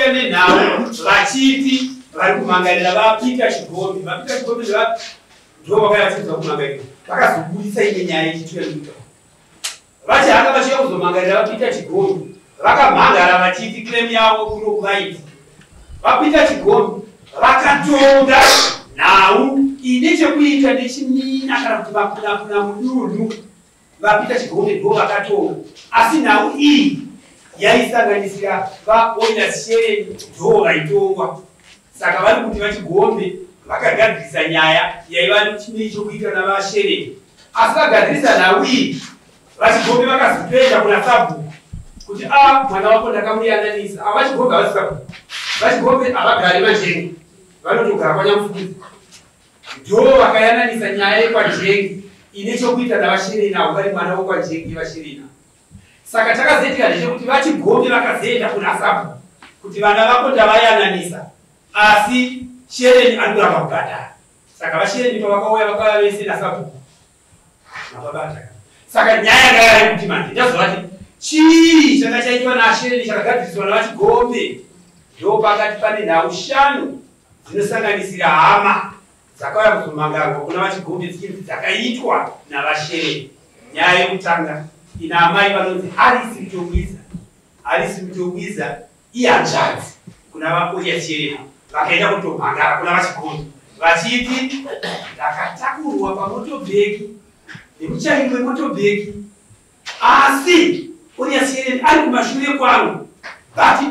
vakauya nenhau vachiti vari kumangarira vapita chigombe. Vapita chigombe ndo vakayatidza kumangarira. Vakazobudisa imwe nyaya yechitweruta. Vachihanga vachiya kuzomangarira vapita chigombe. Vakamhangara vachiti claim yavo kuno kuvaiti. Vapita chigombe vakatonda nhau ine chekuita nechimina kana kuti vakunakuna mudunhu. Vapita chigombe ndo vakatonda. Asi nhau iyi yaisanganisira vaOilers Shereni ndo vaitongwa. Saka vari kuti vachigombe vakagadzirisa nyaya yaiva chimwe chokuita navaShereni. Asi vagadzirisa nhau iyi vachigombe vakazopenda kuna sabhuku kuti mwana wako ndakamuyananisa. Vachigombe havasikabu. Vachigombe havagari majengi. Vanotogara kwanyamufudzi. Ndo vakayananisa nyaya yekwajengi ine chokuita navaShereni avo vari mwana wokwajengi vaShereni. Saka takazoitika ndechekuti vachigombe vakazoenda kuna sabhuku kuti vana vako ndavayananisa. Asi Shereni anoramba kubhadhara. Saka vaShereni pavakauya vakauya vese nasabhuku. Mababata. Saka nyaya yakaya kuti manje ndazovati chii changa chaitwa naShereni chakagadziriswa navachigombe. Ndo pakati pane nhau 5 dzinosanganisira hama dzakauya kuzomangarwa kuna vachigombe dzichiti dzakaitwa navaShereni. Nyaya yekutanga ina amai vanonzi Alice Mutongwiza ihanzvadzi kuna vaOilers Shereni. Vakaenda kutomhangara kuna vachigombe vachiti ndakatakurwa pamotobheki nemuchairi wemotobheki, asi OILers Shereni ari kumashure kwangu.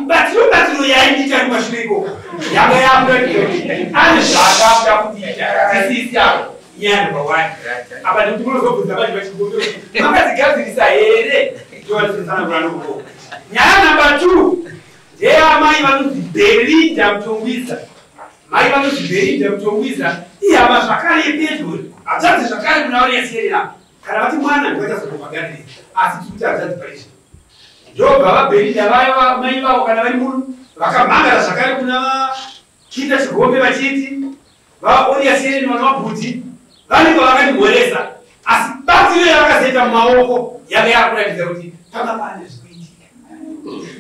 Batiro yaindita kumashure ikoko yanga yakuratidza ane zvaakakuda kuita sisi yavo nyaya namba 1. Apa ndikuti munozobvunza vanhu vachigombe makadzigadzirisa here ndovatisana kurano kukoko. Nyaya namba 2 ndeamai vanonzi Belinda Mutongwiza. Mai vanonzi Belinda Mutongwiza ihama zvakare yepedyo hadzadzi zvakare kuna OILers Shereni. Kana vati mwana ndovachazobvagadiri asi tikuti hadzadzi parizvo. Ndobva vaBelinda vaya mai vavo kana vari muno vakamhangara zvakare kuna vachiita chigombe vachiti vaOilers Shereni vana vabhuti vanenge vakandimhoresa. Asi batiro yavakazoita mumaoko yanga yakuratidza kuti panga pane zvikuitika.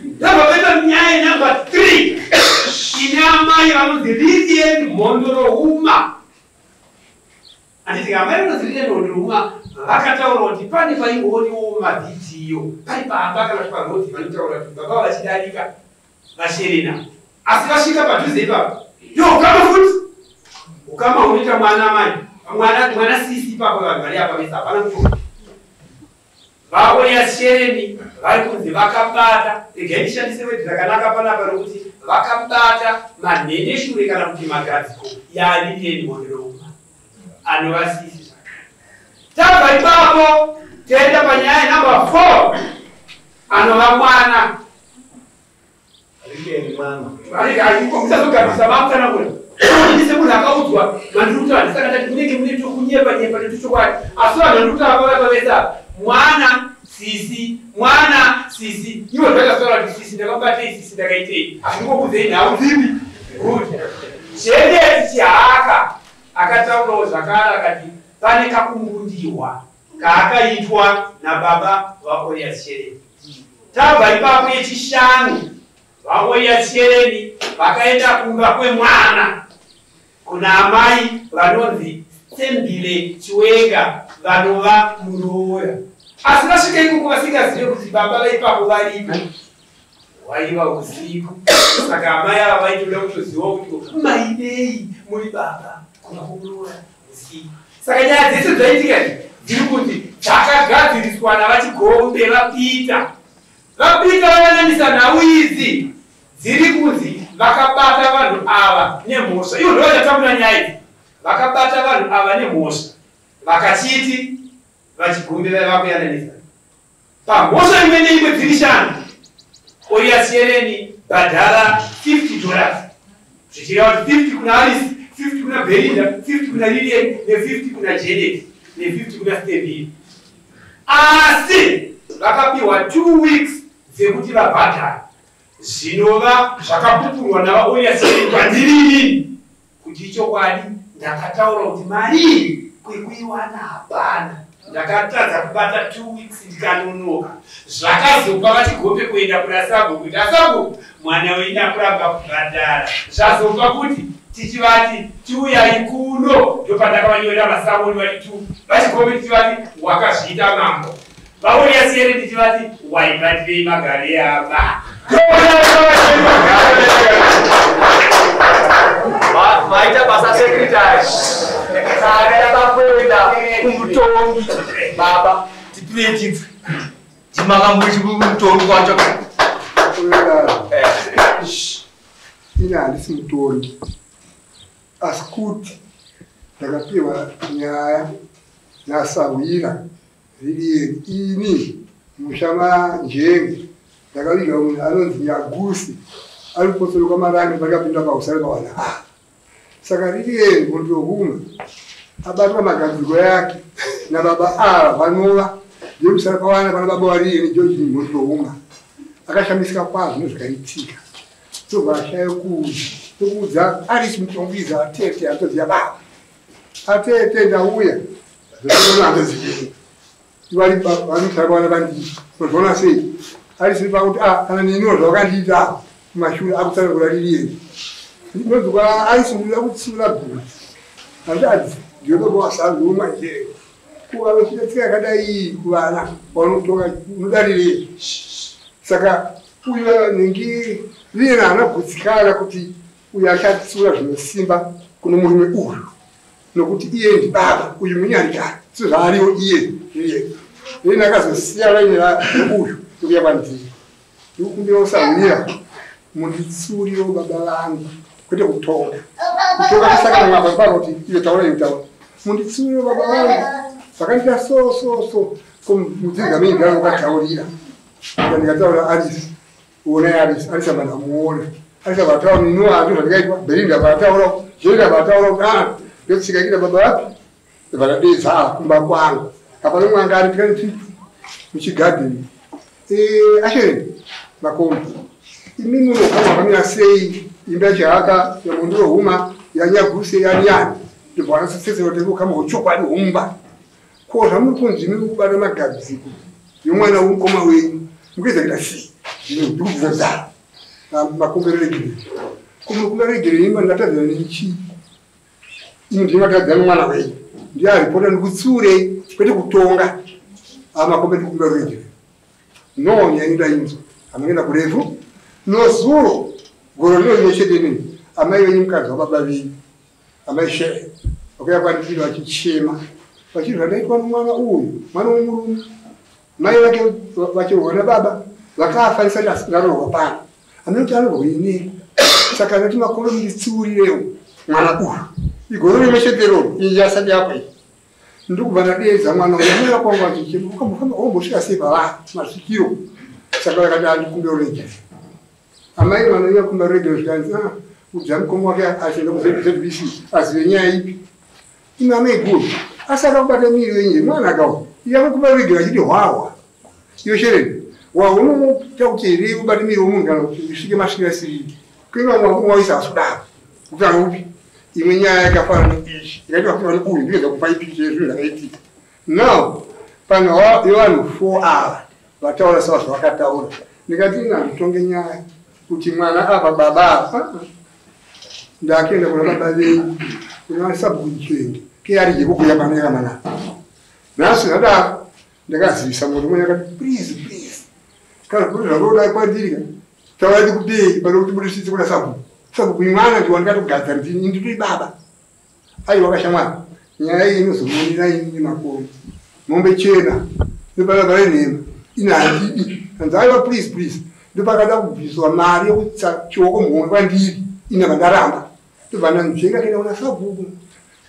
Ndabva paita nyaya namba 3 ine amai vanonzi Lilian Mondorohuma. Anditi amai vanonzi Lilian Mondorohuma vakataura kuti pane paingoniwo mavhidiyo pai pamba kana kuti parodi vanotaura kuti baba vachidarika vaShereni. Asi vasvika padhuze ipapo ukama futi ukama unoita mwana mai mwana sisi ipapo vanhu vari apa vese hapana kutoka. VaOilers Shereni vari kunzi vakabata regai ndishandise wedhi rakanaka panapa rokuti vakabata manheneshure kana kuti magadziko yaLilian Mondorohuma anovasisi zvakare. Tabva ipapo toenda panyaya namba 4 anova mwana muchazogadzisa vamutanakura ise munhu akaudzwa mandiri kuti handisaka ndati munenge mune tokunyepa netochokwadi. Asi vanhu vandiri kuti avavapa vese mwana sisi ivo zvakasaura kuti sisi ndakabatei sisi ndakaitei. Handingokudzei nhau dzipi kuti Jenesi Chihaka akataurawo zvakare akati pane kakumbundiwa kaakaitwa nababa vaOilers Shereni. Tabva ipapo yechishanu vaOilers Shereni vakaenda kumba kwemwana kuna amai vanonzi Sembile Chiwenga vanova muroora. Asi vasvika ikoko vasingazive kuti baba vaipapo varipo. Waiva usiku. Saka amai ava vaitoda kutoziva kuti mainei muri baba kuna kumuroora usiku. Saka nyaya dzese dzaitika dziri kuti dzakagadziriswa navachigombe vapita vayananisa nhau idzi dziri kunzi vakabata vanhu ava nemhosva. Ivo ndovachatambura nyaya idzi. Vakabata vanhu ava nemhosva vakachiti vachigombe vaiva kuyananisa pamhosva imwe neimwe dziri 5. OILers Shereni bhadhara $50 zvichireva kuti 50 kuna Alice, 50 kuna Belinda, 50 kuna Lilian ne50 kuna Janet ne50 kuna Stevie. Asi vakapiwa 2 weeks dzekuti vabhadhara. Zvinova zvakapupurwa navaOilers Shereni kwandiri kuti ichokwadi ndakataura kuti mari kwekuiwa kuchiwana hapana. Ndakatadza kubata 2 weeks ndikanonoka. Zvakazopa vachigope kuenda kuna Sabhuku kuti Sabhuku mwana wenyu akuramba kubhadhara. Zvazopa kuti tichivati tiuyai kuno ndopandakavanyorera masaboni vati 2 vachigope tichivati wakazviita mambo. Vauya siyere tichivati waibatirei magare ava. Maita basa secretary. Saka yakakwenda kumutongi. Baba, tipireti. Timakambuchi kumutongi kwacho. Ina handisi mutongi. Asikuti ndakapiwa nyaya nasawira riri ini mushama njenge ndakaviga munhu anonzi Nyagusi ari kuposoroka marangi pakapinda pausare pawana saka riri muntu huma abatwa magadziko yake nababa ava vanova ndemusara pawana pana baba wariri George muntu huma akashamisika kwazvo nezvikaitika tobva ashaye kuudza Alice Mutongiza atete atoziya baba atete ndauya zvonoandozivi ivari vanosara pawana bandii tozvona sei Alice pakuti kana niniwo zvakandiita kumashure akutsanangura ririeni ndinozuka Alice ndinoda kutsura bhuri handadzi ndinodoba wasazomwa njere kuva vachitatsika yakadai kuvana vanotonga unodarirei saka uyo nengi rine hana gutsikana kuti uyo achatsura zvinosimba kuno murume uyu nokuti iye ndibaba uyu munyanikana sezvaariwo iye rine akazosiya vainera uyu tokuya kwandiri ndikumbinosamira munditsuriro baba vangu kwete kutonga kutonga kusaka namababa kuti iyo taura itaura munditsuriro baba vangu zvakaita so mudzigamini ndaro ukataurira ndikataura Alice uona Alice amana muona Alice abataura nino antu zvakaitwa Belinda abataura Jenda abataura ndotsika kida baba wapi vakadeza kumba kwangu apa nomwanga ari 20 muchigadeni ashere makomba imini unogama kamira sei imba chihaka yamunduro huma yanyaGusi yanyani ndibwana sisesero tekukama uchokwadi humba ko zvamuri kunzi muri kubata magadziko yomwana womukoma wenyu mukuedza kuita sei ndikubvunza makombereregere kumekuberegere imba ndatadzana nenichi ino ndimatadzana nomwana wenyu ndiaripota ndikutsure kwete kutonga amakombe ndikumbereregere no nyainda inzo amengenda kurefu no zuro goro lino inochete nini amai wenyu mukadzi wababa venyu amai shere wakuya kwandiri vachichema vachiri zvadaitwa nomwana uyu mwana womurume mai vake vachirwa nababa vakafa isati asingarohwa pano anoti anorwine saka ndati makombe munditsurirewo mwana uyu igoro rimechedero iyi asati yakwai ndikubva ndadedza mwana uyu amira kwangu achichema sei pavanhu masvikiro saka vakati andikumberegere amai vanonyanya kumberegere zvikanzi udza mukoma wake achienda kuZBC azive nyaya ipi imi amai guru asaka kubata miri wenye mwana akawa yakukumberegere achiti hwahwa iyo shereni waunoita kuti here ubate miri womunhu kana kuti usvike masvikira siriki kuinga mwaisa asudaro kutanga upi imwe nyaya yakafanana neichi ikaitwa kuti vano uyu ndinoedza kupa ipicha yezvinhu zvakaitika now pano yevanhu 4 ava vataura sava zvavakataura ndikati inanditonge nyaya kuti mwana apa baba ndakuenda kuna baba venyu kuna Sabhuku keari yekubuya pano yakamanaka nhasi ndadaro ndakazivisa munhu umwe akati please kana kuti zvakoda kwandiri taurati kudei pano kuti budisise kuna Sabhuku mwana ndiwandikati kugadza ndini nditoi baba ai wakashamwana nyaya iyi inozomonera ini makombe mombe chena ndopakagara nhema inhandidi hanzi aiwa please ndopakada kubviswa mari yekutsa chioko mumwe kwandiri ina vandaramba ndobva ndanzvenga kaenda kuna Sabhuku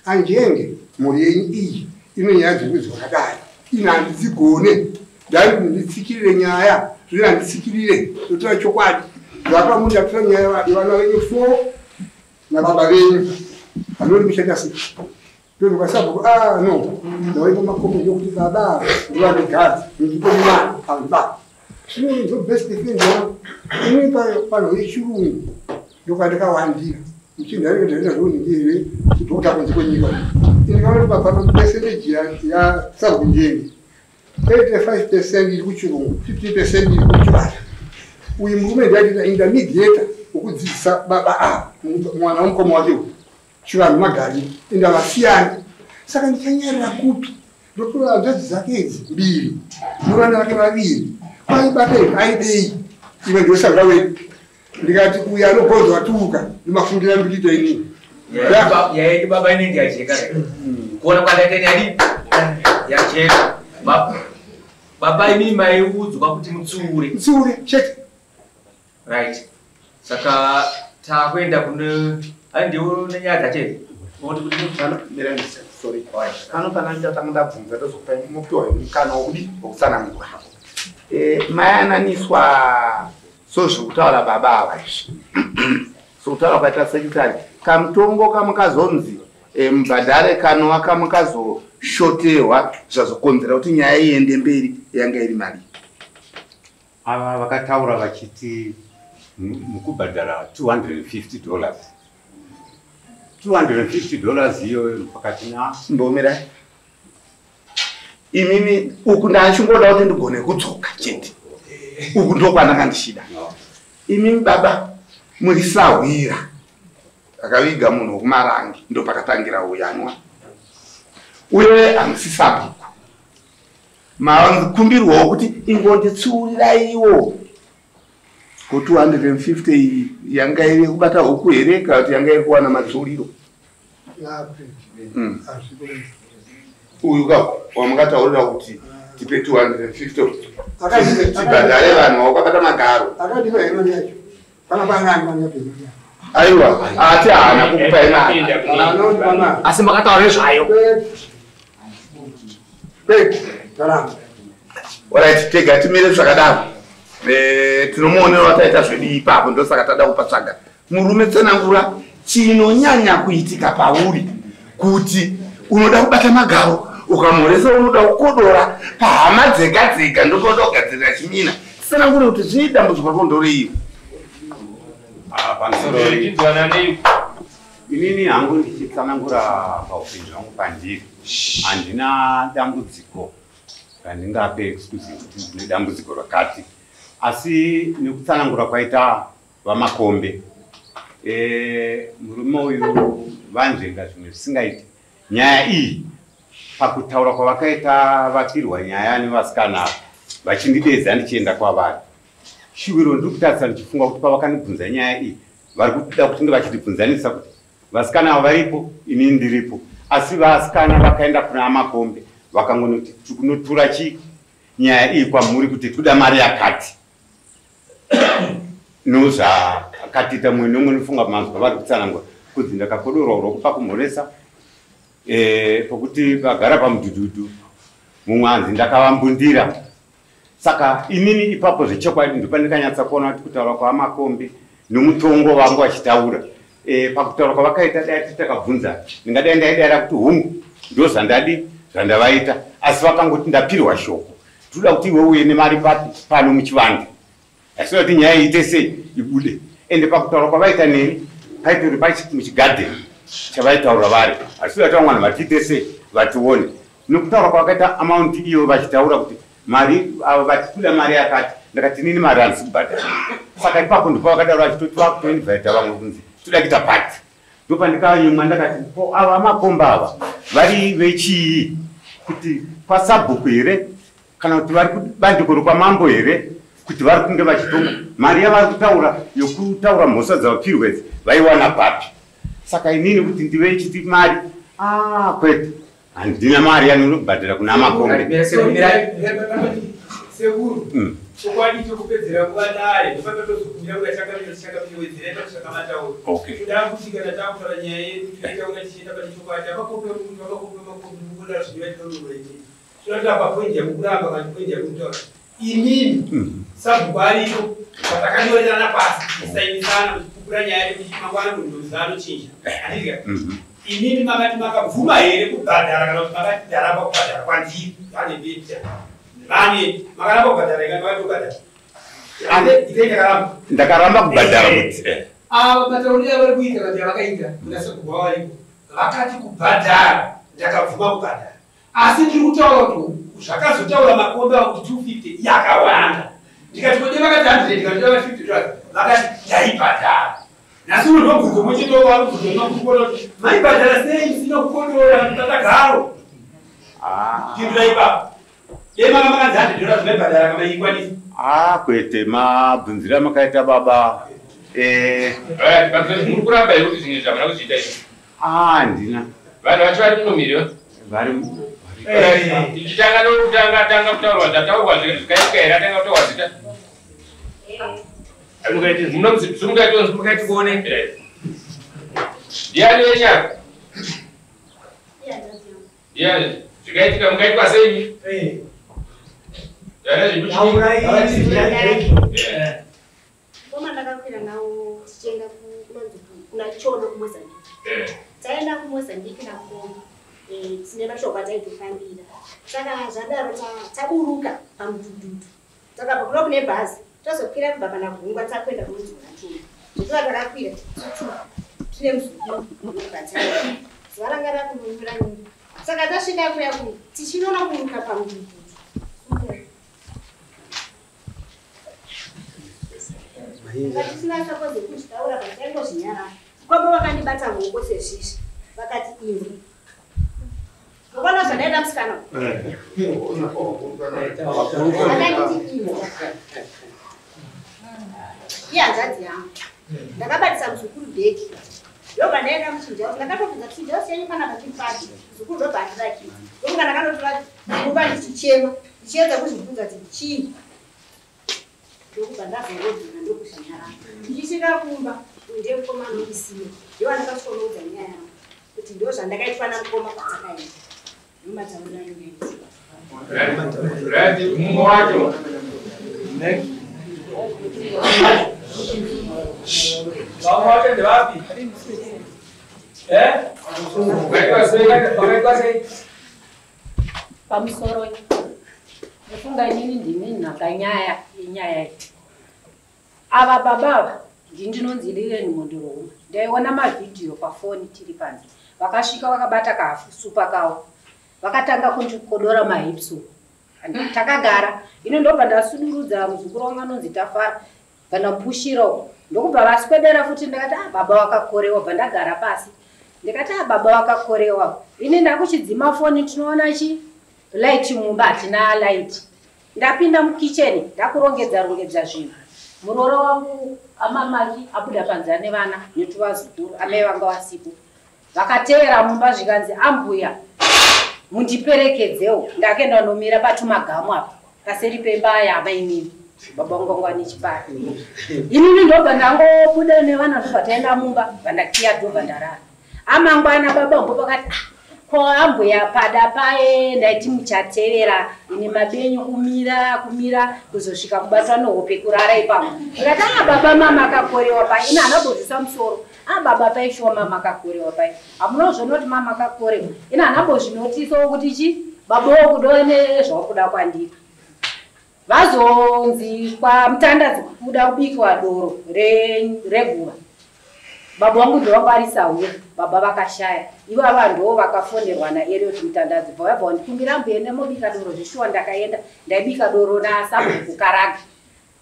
anjenge mhuri yenyu iyi ino nyaya dzekuzi vakadai ina handizigone nditsikirire nyaya zvino handitsikirire ndotora chokwadi zvapamunda tora nyaya yevana venyu 4 nababa venyu vanori kushanda sei ndozoka Sabhuku no ndawaipa makombe yokuti baba ndivandegadzi ndipo mwana pambaba zvino ndo best defense ine panhu yechirungu ndokandikawandira muchindarindaenda zvoningire kuti utakunze kwenyika Ingawa bapana percentage ya sabunjeni. 85% iri kuchirungu, 50% iri kuchibata. Uyu murume ndaita intermediate ukudzidzisa baba mwana womukoma wake chivanhu magari enda vasiyana. Saka ndikanyarira kupi ndotora hanzvadzi dzake idzi mbiri murana vake vaviri vaibata aidei ive ndosanga wedu ndikati uyu anogonzwa tuka ndimafungira ndikuita inini yaiti baba inenge yacheka kuona kwandaita nyadi yacheka baba imini maiudzwa kuti mutsure chete right saka takuenda kune andiwo nenyaya dzachete Moti kuti kana miranisa sorry kana kana ndatanga ndabvunza ndozopa mupiwa kana ukudi ukutsanangura mayananiswa sozvokutaura baba ava izvi sokutaura kwaita sekretari kamutongo kamukazonzi mubhadhare kanwa kamukazoshoterwa zvazokonzera kuti nyaya iende mberi yanga iri mari ava vakataura vachiti mukubhadhara $250 $250 iyo pakati na mbomera imini uku ndachingoda kuti ndigone kudzoka chete uku ndokwandakandichida imini baba muri sahwira akaviga munhu wokumarangi ndopakatangira uyanwa uye hamusi sabhuku makumbirwawo kuti ingonditsuurirayiwo ku 250 iyi yanga iri kubata huku here kana kuti yanga iri kuwana matsuriro uyu wamukataurira kuti tipe 250 tibhadhare vanhu wakabata magaro aiwa ati haana kukupai mari asi makataura zvayo orit tega timire zvakadaro tinomuonera taita zvedu ipapo ndosaka tada kupatsvaga murume tsanangura chinonyanya kuitika pauri kuti unoda kubata magaro ukamhoresa unoda kukodora pahama dzega dzega ndokoda kugadzirira chimina tsanangura kuti zvii dambudziko rako ndoreiyo pamusoro inini hangu ndichitsanangura paupenyu hwangu pandiri handina dambudziko randingape exclusive kuti ndine dambudziko rakati asi nekutsanangura kwaita vamakombe murume uyu vanzvenga zvimwe zvisingaiti nyaya iyi pakutaura kwavakaita vapirwa nyaya nevasikana vachindidedza ndichienda kwavari shuviro ndiri kutarisa ndichifunga kuti pavakandibvunza nyaya iyi vari kuda kutinge vachitibvunzanisa kuti vasikana ava varipo inini ndiripo asi vasikana vakaenda kuna amakombe vakangonoti tikunotura chii nyaya iyi kwamuri kuti toda mari yakati nozvakatita mumwe nomwe nofunga manzwa vari kutsanangura kudzi ndakakodorwa rokupa kumhoresa pokuti vagara pamudhudhudhu mumwanzi ndakavambundira saka inini ipapo zvechokwadi ndopandikanyatsa kuona kuti kutaura kwamakombe nomutongo vangu vachitaura pakutaura kwavakaita dai titakabvunza ndingadai ndaidara kuti hungu ndo zvandadi zvandavaita asi vakangoti ndapirwa shoko toda kuti iwe uye nemari pano muchivande asi kuti nyaya iite sei ibude ende pakutaura kwavaita neni paitori muchigadheni chavaitaura vari asi kuti vamwana vatiite sei vatione nokutaura kwavakaita amaundi iyo vachitaura kuti mari avo vatikuda mari yakati ndakati nini mari handisi kubhadhara saka ipapo ndipo vakadaura vachitoti vakutoinvhaita vamwe kunzi toda kuita pati ndopandikanyumwa ndakati po ava amakomba ava vari vechii kuti pasabhuku here kana kuti vari kubandiko rokwamambo here kuti vari kunge vachitonga mari yavari kutaura yokutaura mhosva dzavapirwa idzi vaiwana papi saka inini kuti ndive chiti mari kwete handina mari yanonobhadhira kuna amakombe chokwadi chokupedzera kuvatare ndopatozokumira kuda chakamiwedzera chakamataulo kuda kuti kana takutaura nyaya yedu titaura tichienda pane chokwadi amakombe makombe zvivaitonoiti zvinoti apa poindi yamukuramba kana poindi yakutaura inini sabhuku ariko vatakanyorerana pasi tisainisana kuchipupura nyaya yedu mangwana munhu anochinja andidya inini makati makabvuma here kubhadhara kana kuti makati ndaramba kubhadhara kwandiri ane beta vane makaramba kubhadhara ikanovatobhadhara ndakaramba kubhadhara kuti ava matauriro avari kuita kuti vakaita kunasa kubva variko vakati kubhadhara ndakabvuma kubhadhara. Asi ndiri kutaura kuti zvakazotaura makombe akuti 250 yakawanda. Ndikati kodi vakati 100 ndikati $50 vakati yaibhadhara. Nasi unobvunzo muchitoko arubvunzo nokukona kuti maibhadhara sei musina kukodora tatagaro. Ndindira ipapo. Dema makanzi $100 maibhadhara kama ikwanisa. Kwete mabvunzira makaita baba. Mukuramba here kuti zvinhu zvamuna kuchiita izvo? Handina. Vanhu vacho vari muno mhiriyo? Tichitanga kutaurwa zvataurwa zvikaitwa here atanga kutaurwa zita? Mukaiti kuone? Ndiani wenyaka? Ndiani? Zvikaitika mukaitwa sei? Koma ndakakwira nawo tichienda kuna Chono kuMozambique. Taenda kuMozambique nako tine mashoko ataitofambira. Saka zvadaro taburuka pamudhudhudhu. Takabva kuno kune bhazi tozokwira kubva pana Gungwa takwenda kunonzi Chono. Ndokuva takakwira tine muzukuru mubatara. Zuva ranga rakunomira nyika. Saka tasvika kuya tichinoona kuruka pamudhudhudhu. Vatisina sakoze kuchitaura pachaiko zvinyara. Kwabo vakandibata ngoko sezvizvi. Vakati imwe. Ukona zvadaita musikana. Vakati imwe. Hanzvadzi yangu. Ndakabatisa muzukuru bheki. Ndobva ndaenda muchinja. Ndakatobvunza kuti chinja chenyu kana pachipati. Muzukuru ndobva andirakidza. Ndomuka ndakanotora nguva ndichichema. Ndichiedza kuzvibvunza kuti chii. Ndokuba ndazorodzera ndokushanyara. Ndichisvika kumba ndemukomana usiye. Ndiwo ndakasvonoudza nyaya yangu kuti ndo zvandakaitwa namukoma kwatakaenda. Nomataurira ndogaita. Rati mumwe wacho. Vamwe wacho ndevapi? Wakaitwa sei? Pamusoro ndofunga inini ndine nhaka nyaya yenyaya iyi. Ava baba ndinonzi Lilian Mondoroma. Ndaiona mavhidhiyo pafoni tiri panze. Vakasvika vakabata kafusupa kawo. Vakatanga kundikodora mahipso. Takagara. Ino ndobva ndasunurudza muzukuru wangu anonzi Tafara. Vandamupushirawo. Ndokubva vaswedera futi ndakati baba wakakorewa. Bva ndagara pasi. Ndikati baba wakakorewa. Ini ndakuchidzima foni tinoona chi light mumba hatina light. Ndapinda mukicheni ndakurongedza zvinhu. Muroro wangu amamaki abuda panze nevana netuvazukuru amai vanga wasipo. Vakatevera mumba zvikanzi ambuya mundiperekedzewo. Ndakaenda nomira patumagamu apa paseri pemba yamainini. Baba vangu ane chipara. Inini ndobva ndangobuda nevana ndobva taenda mumba vandakiya ndobva ndarara. Amangwana baba mbo pakati ko ambuya pada pae ndaiti muchatevera ine mabenyu kumira kuzosvika kubatwa nehope kurara ipapo. Ndikati baba mama akakorewa pai. Ina anabozvisa musoro. Baba pai shuwa mama akakorewa pai. Amunozvonoti mama akakorewa. Ina anabozvinotisawo kuti chi baba wokudone zvakuda kwandika. Vazonzi kwa mutandadzi kuda kubikwa doro reguva. Baba wangu ndo wabarisa huyo. Baba vakashaya. Ivo ava ndo vakafonerwa naEriot Mutandadzi. Vabva ndikumbira mbene mobika doro zvishuwa ndakaenda. Ndaibika doro naSabhuku Karaga.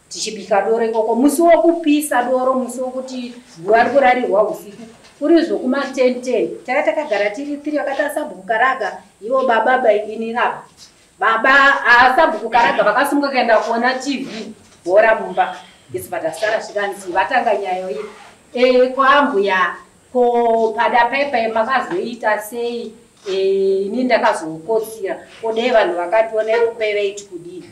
Tichibika doro ikoko musi wokupisa doro musi wokuti zuva rikurarirwa usiku. Kuri zvokuma 10:10. Takagara tiri 3 vakati Sabhuku Karaga. Ivo baba ini raba. Baba Sabhuku Karaga vakasimuka kaenda kuona TV. Bhora mumba. Isipata sara zvikanzi vatanga nyayo iyi. Kwa ambuya ko pada pepe makazoita sei ini ndakazokotsira kodei vanhu vakationa kupeve iti kudini.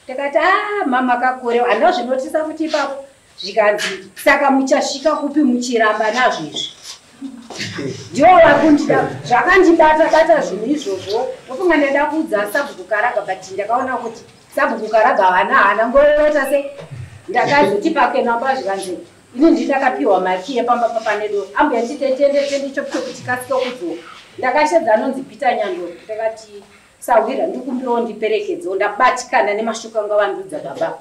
Takati mama akakorewa. Andizvo zvinotisa kuti ipapo zvikanzi saka muchasvika kupi muchiramba nazvo izvi. Ndiwo vakundida zvakandibata zvinhu izvozvo. Ndofunga ndaida kuudza Sabhuku Karaga but ndakaona kuti Sabhuku Karaga hana ngorota sei. Ndakazoti pake namba zvikanzi ini ndakapiwa maki yepamba pane doro. Ambuya titende chokuti tikasike kudzoka. Ndakashedza anonzi Peter Nyando. Ndakati sawira ndikumbirawo ndiperekedzewo. Ndabatikana nemashoko anga vandudza baba.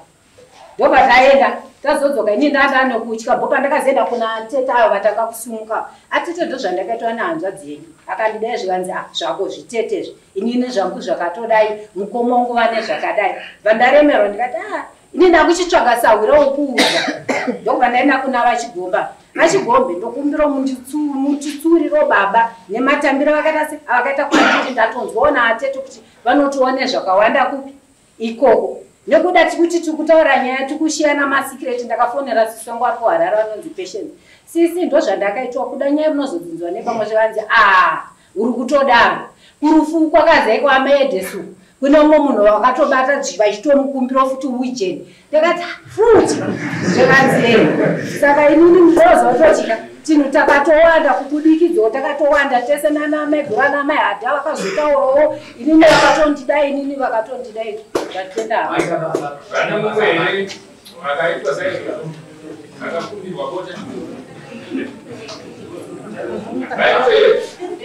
ndoba taenda tazodzoka ini ndanda nokutya bopa ndakazoenda kuna tete avo vatakakusumuka atete ndo zvandakaitwa nehanzvadzi yenyu akandidai zvikanzi zvako zvitetezvi inini zvangu zvakatodai mukoma wangu vane zvakadai vandaremerwa ndikati ini ndakuchitsvaga sahwira wokuudza ndokuva ndaenda kuna vachigombe ndokumbira muchitsuriro baba nematambiro vakaita kwanditi ndatonzwawo naatete kuti vanotione zvakawanda kupi ikoko nekuda tikuti tikutaura nyaya tikushiyana masikireti ndakafonera sisi wangu ari kuharara vanonzi patience sisi ndo zvandakaitwa kuda nyaya munozodzinzwa nepamwe zvavanzi uri kutodaro kurufu kwakazai kwamaedhesu kune umwe munhu wakatobata vachitomukumbira futi wijeni ndakati futi zvakanzi saka inini ndozatotika tinhu takatowanda kukudikidzawo takatowanda tese nanamegura namai hadha vakazotaurawo inini vakatondidai inini vakatondidai zvatenda vana mumwe vakaitwa saizvo vakafundirwa bote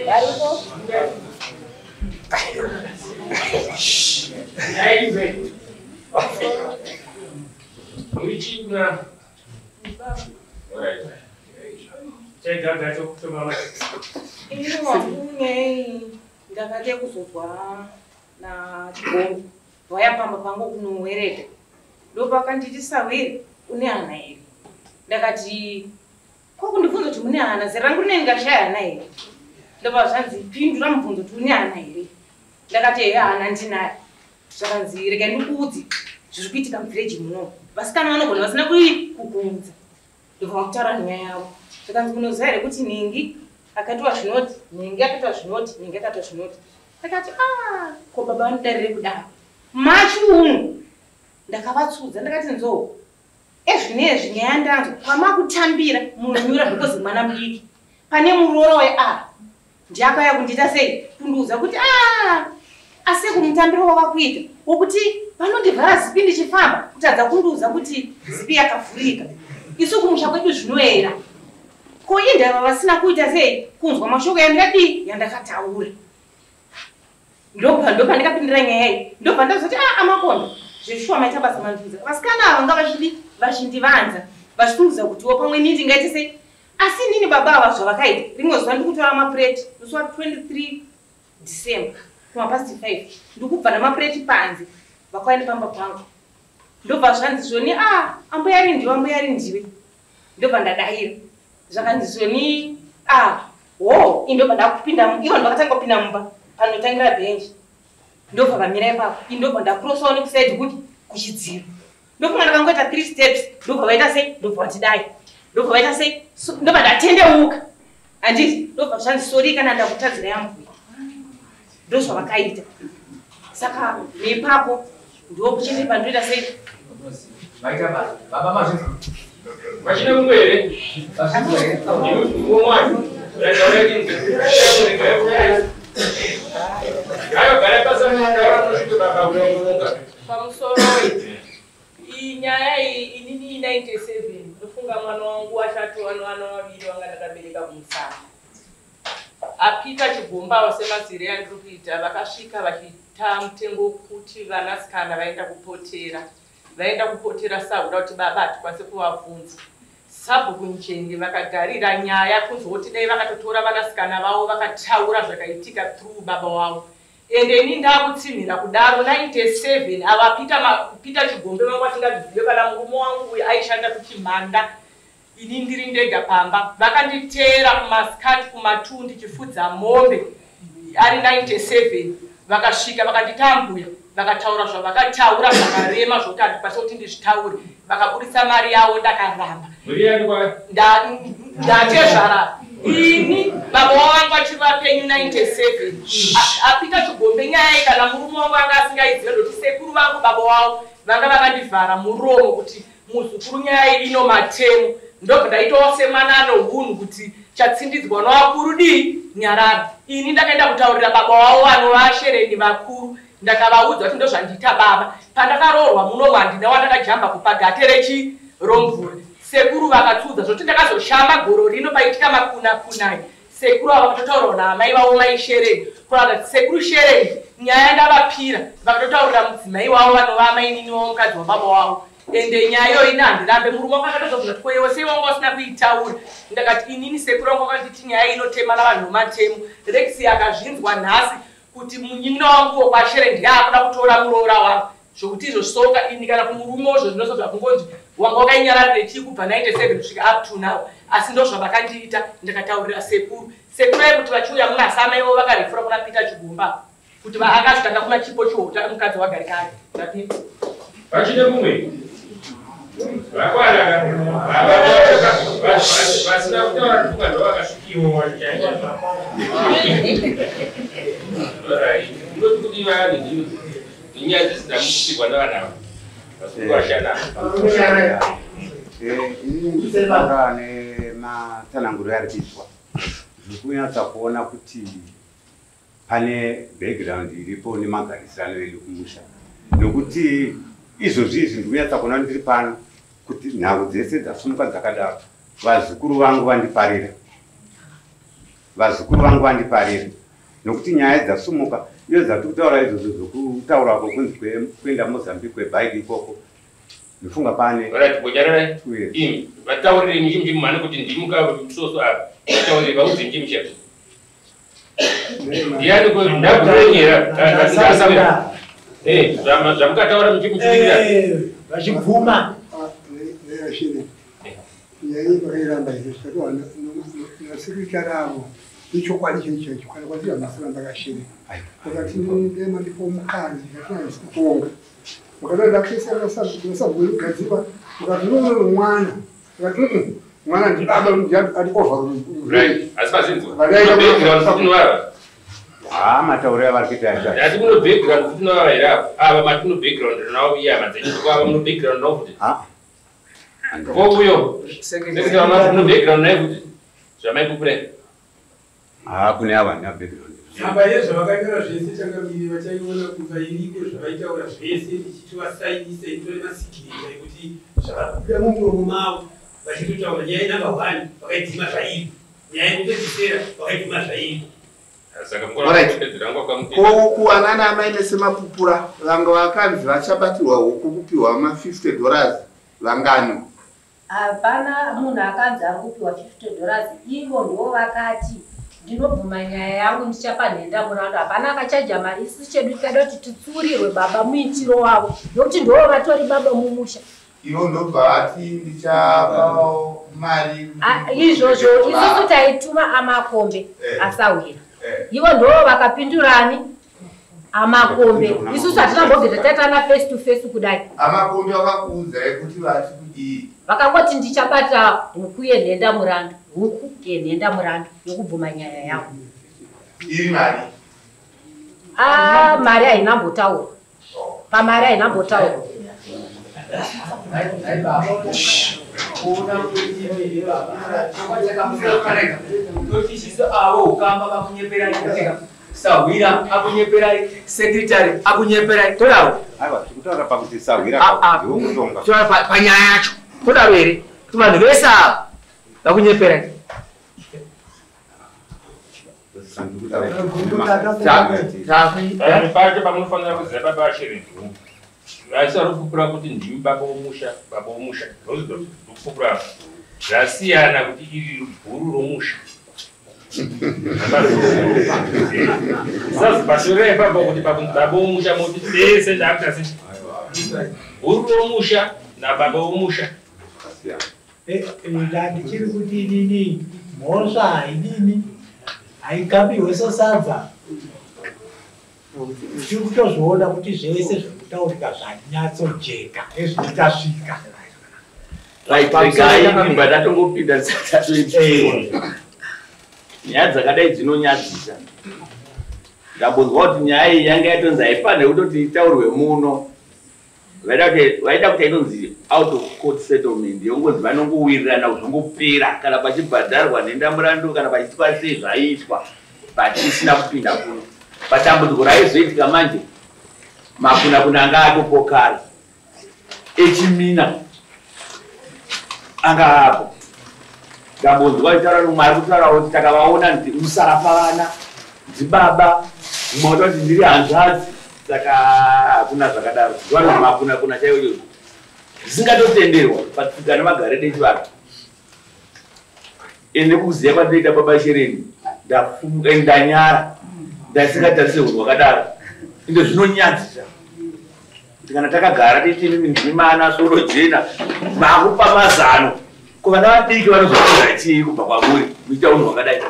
varipo aive urichina chaigaga chokutoma ini wafunei ndakade kuzozwa nachigombo vayapamba pangu kunowereka ndopakanditi sawiri une hana here ndakati kwakundibvunza kuti mune hana zera rangu rinenge ngashaya hana here ndobva zvanzi pindura mubvunzo kuti une hana here ndakati ehe hana ndinayo zvakanzi rega ndikuudzi zviri kuitika muvhireji muno vasikana vanogona vasina kukuudza ndobva vakutaura nyaya yavo zvakanzi munoziva here kuti ningi akatiwa zvinoti ningi akatiwa zvinoti ningi akatiwa zvinoti ndakati ko baba vanodarire kudaro machi uno ndakavatsudza ndakati nzoo ezvinezvi nyaya ndanzo kwamakutambira munonyura because mwana mudiki pane muroora wea ndiakauya kundiita sei kundiudza kuti asi kumutambiro wavakuita wokuti vanondivhara zipi ndichifamba kutadza kundiudza kuti zipi yakavhurika isu kumusha kwedu zvinoera ko indava vasina kuita sei kunzwa mashoko yandadii yandakataura ndobva ndikapindira nyaya iyi ndobva ndazoti amakondo zveshuwa maita basa mandiudza vasikana ava nga vachindivanza vachitunguza kutiwo pamwe niti ngaite sei asi nini baba ava zvavakaita rimwe zuva ndikutora mapureti musi wa 23 December kumapasti 5 ndikubva namapureti panze vakauya nepamba pangu ndobva zvanzi zvoni amboyari ndiwe ndobva ndadayira zvakanzi zvoni indobva ndakupinda ivo ndakatanga kupinda mumba panotangira bhenji ndobva vamira ipapo indobva ndakurosawo nekusaidi kuti kuchidziro ndofunga ndakangoita 3 steps ndobva vaita sei ndobva vatidai ndobva vaita sei ndobva ndatendeuka handiti ndobva zvanzi sori kana ndakutadzira yambuya ndozvavakaita saka neipapo ndokuchendepa ndoita sei vaita baba mazvi vachine mumwe here umwani ayogara pasaaaaaaa pamusoro inyaya iyi inini 97 ndofunga mwana wangu ashatu vana vaviri vanga ndakabereka kumusana apita chigomba vasemazire yandiri kuita vakasvika vachita mutengo kuti vanasikana vaenda kupotera sahuda kuti baba hatikwanise kuvabvunza sabhuku njenge vakagarira nyaya kunzoti dai vakatotora vanasikana vavo vakataura zvakaitika through baba wavo ende ini ndakutsimhira kudaro 97 avapita chigombe vangu vasingaziviwe kana murume wangu uyu aishanda kuchimhanda ini ndiri ndega pamba vakanditeera kumasikati kumatu ndichifudza mombe ari 97 vakasvika vakanditambuya vakataura zvavakataura zvakarema zvokuti handikwanisa kuti ndizvitaure vakaburitsa mari yavo ndakaramba ndatezvara ini baba wangu achiri vapenyu 97 apita chigombe nyaya kana murume wangu anga asingaizive ndoti sekuru vangu baba wavo vanga vakandivhara muromo kuti muzukuru nyaya ino matemo ndobva ndaitawo semwana anohunhu kuti chatsindidzwa navakuru dii nyarara ini ndakaenda kutaurira baba wavo vanova ashereni vakuru ndakavaudza kuti ndozvandiita baba pandakaroorwa muno mwandina wandakajamba kupagate rechiromvura sekuru vakatsudza zvoti ndakazoshamba goro rino paitika makunakunai sekuru ava vakatotaurawo naamai vavo maishereni kurati sekuru shereni nyaya ndavapira vakatotaurira mudzimai wavo vanova amainini wavo mukadzi wababa wavo ende nyayo ina ndirambe murume wakatozobvunza kuti kwewe sei wanga usina kuitaura ndakati inini sekuru wangu wakanditi nyaya inotema navanhu matemu Rexi akazvinzwa nhasi kuti munyinina wangu wokwashere ndiakuda kutora muroora wangu zvokuti izvo soka ini kana kumurume izvo zvinosodza kungonzi wanga wakainyararire chii kubva 97 kusvika up to now asi ndo zvavakandiita ndakataurira sekuru yekuti vachiuya munasama ivo vakarefura kuna Peter Chigumba kuti akasvika kumachipo chiuta mukadzi wagarikari vachide mumwe vakwana vasina kutaura kufunga ndo vakasvikiwo unoti kuti vani inyaya dzisina mukusikwa navanavo vasikuashana nematsananguro ari kuitwa zvirikunyatsa kuona kuti pane background iripo nemagarisano edu kumusha nokuti izvozvi izvi ndikunyatsa kuona ndiri pano kuti nhau dzese dzasumuka dzakadaro vazukuru vangu vandiparira nokuti nyaya dzasumuka iyo dzati kutaura izvozvo zvokutaura kwokunzi kuenda Mozambique kwebhaiki ikoko ndifunga pane vataurire michimchimu mane kuti ndimuka musoso apa vataurire vaudze michimchemu ndiani ndakurenyera zvamukataura muchimchimuira vachibvuma nyaya vakairamba izvo zvikataura nasekretari avo ichokwadi chaicho kana kwazira masara ndakashere akati ndema ndipo mukadzi katinanisi kutonga mukatoenda kuesaasabuigadzikwa mukati nomwe mwana akati mwana ndibaba ati matauriro avari kuita asi muno background kuti novavairapo ava matino background rinawo iya madzechitokwava muno background nokuti kouyo muno background naye kuti zvamaikupure kune ava nea background amba yezvavakanyora zvese tangamiri vachaiona kubva iriko zvavaitaura zvese tichitivasainisa itore masikirita ekuti zvavakubuda mumuromo mavo vachitotaura nyaya inamba 1 vakaidhima zvaivo nyaya yekupedzisera vakaidhima zvaivo kuwanana amaine semapupura vanga vakanzi vachabatirwa huku kupiwa $50 vangani hapana munhu akanzi ari kupiwa $50 ivo ndo vakati ndinobvuma nyaya yangu ndichapa nhenda murandu hapana akachaja mari isi chedu tikada kuti titsuurirwe baba muitiro wavo nokuti ndo vatori baba mumusha ivo ndobva ati ndichapao mari izvozvo isusu taituma amakombe asawira ivo ndo vakapindurani amakombe isusu hatinambogeta taitana face to face kudai amakombe vakakuudzai kuti vati kudii vakangoti ndichabata huku yenhenda murandu huku yenhenda murandu yokubvuma nyaya yangu iri mari mari hainambotaurwa pamari hainambotaurwa Sawira akunyeperai, secretary akunyeperai, todaro. Aiwa, tikutaura pakuti Sawira ndokutonga. Todaro panyaya yacho. Todaro ere, kuti vanhu vese vakunyeperai. pacho pamunofanira kuziva baba vashiri vaisa rokupupura kuti ndimi baba womusha rokupupura zvasiyana kuti iri bhuru romusha sazipashorei baba kuti baba womusha moti sese ndaakutasi bhuru romusha nababa womusha ndichiri kuti inini mhosva haidini haikabiwe sosadza ndichiri kutozviona kuti zvese zvirikutaurika zvanyatsojeka ezvitasvika ndatombopiinda nyaya dzakadai dzinonyadzisa ndambonzwa kuti nyaya iyi yanga yatonzi haifanire kutoti itaurwe muno vaida kuti inonzi out of court settlement yongonzi vanongowirirana kuzongopera kana pachibhadharwa nhendamurandu kana pachitwa sei zvaiitwa but isina kupinda kuno patambudziko raizoitika manje makunakuna anga atopokara echimina anga apo ndambonzwa itaura nomwari kutaurawo kuti takavaona musara pavana dzibaba mumwe wata kuti ndiri hanzvadzi saka hakuna zvakadaro vanhu makunakuna chaivo zvisingatotenderwa patsika nemagariro echivanhu. Ende kuziva kwatoita baba Shereni ndafunga ndanyara ndasingatarise hunhu hwakadaro ende zvinonyadzisa kuti kana takagara tiiti mimi ndimi mana soro jena makupa mazano kuvana vadiki vanozokuza chii kubva kwamuri muita unhu hwakadai.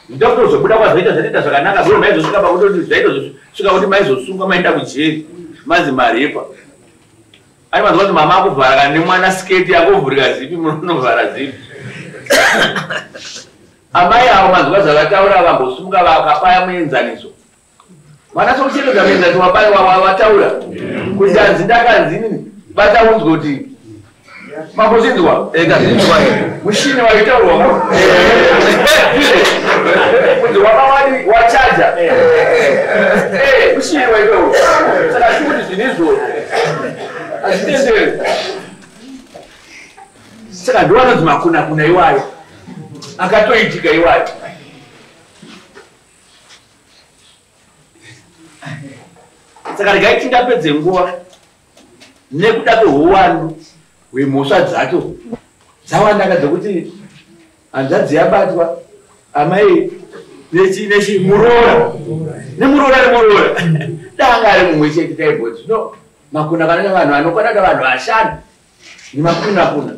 Ndida kutozobuda kwazoita zvatoita zvakanaka zvo maizosvika pakutoti zvaitosvika kuti maizosungwa maenda kujeri manzi marepa. Ari mazuva kuti mama akuvhara kana nemwana sketi yakovhurika zipi munovhara zipi. Amai avo mazuva zvavataura vambosunga vakapaya muenzaniso. Mwana sokuchenedza muenzaniso wataura kuti hanzi ndakanzini vataunzwa kuti mambozvinzwa ekazinzwa mushini waitaurwa kuti wakawani wachaja mushini waitaurwa saka kuti zvinizvo hazvitenderi. Saka ndowanonzi makuna iwayo akatoitika iwayo. Saka regai tingapedze nguva nekuda kweuwandu hwemhosva dzacho dzawanda dzekuti hanzvadzi yabatwa amai nechimuroora nemuroora danga ari mumwe chete taiboti no makuna kana vanhu vanokwana ta vanhu vashanu nemakuna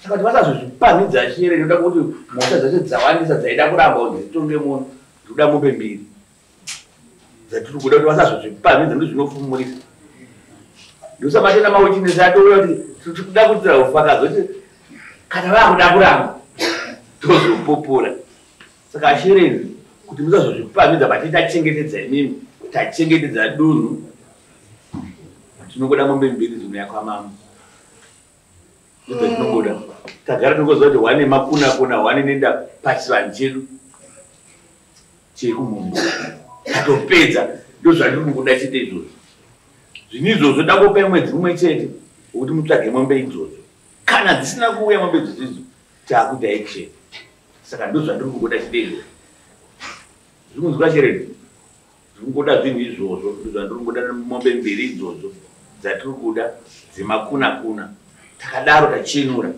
saka kuti vasazozvipamidza Shere inoda kuti mhosva dzacho dzawandisa dzaida kuramba kuti dzitonge munhu dzikuda mupe mbiri dzatiri kuda kuti vasazozvipamidza ndozvinofumurisa. Ndosabatena mawichinesi atouya kuti tirikuda kuitira ufakazoti kana vakuda kuramba tozopopora. Saka Shere kuti musazozvipamidza pati tachengetedza imimi tachengetedza dunhu tinogoda mombe mbiri zvinhu yakwamama ndozvatinogoda tagara tinogoziva kuti wane makuna wane nenda pachivanhu chedu chekumhumbu tatopedza ndozvatinogoda chete izvozvo. Zvini izvozvo dangopai mwedzi mumwe chete wokuti mutsvage mombe idzodzo. Kana dzisina kuuya mombe idzodzo taakuita action. Saka ndozvatiri kugoda chete izvozvo. Zvikunzwa Shere zvingoda zvinhu izvozvo ndozvatiri kugoda mombe mbiri idzodzo dzatiri kuda dzemakuna takadaro tachinura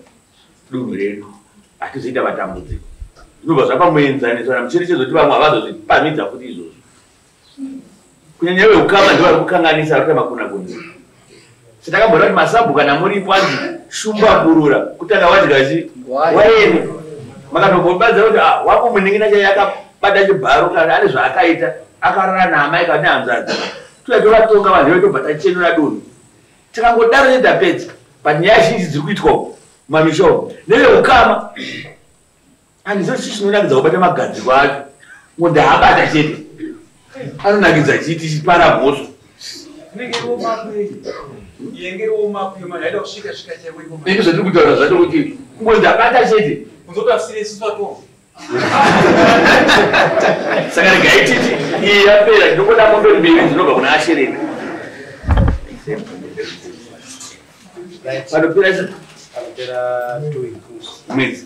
dunhu redu hatizoita matambudziko. Zvinobva zvapamuenzaniso muchiri chezoti vamwe havazozvipamidza futi izvozvo. Kunyanya veukama ndivari kukanganisa ari kuita makuna. Sitakamboda kuti masabhu kana muripo anzi shumba kurura kutanga wadyachi waeni makatombobadza kuti wako muningina chai yakabata chibharo kana ane zvaakaita akarara naamai kana nehanzvadzi toyatovatonga vanhu vetobva tachenura dunhu tikangodaro netapedza panyaya zhinji dziri kuitwa mumamishomo neveukama handizo chichinonakidza kubata magadziko acho ngondaabata chete anonakidza chiti chipara mhosva ii zvatiri kutaura zvacho kuti ngondaabata chete saka regai titi iyi yapera ndinogoda mombe mbiri dzinobva kuna Ashereni panopera mwedzi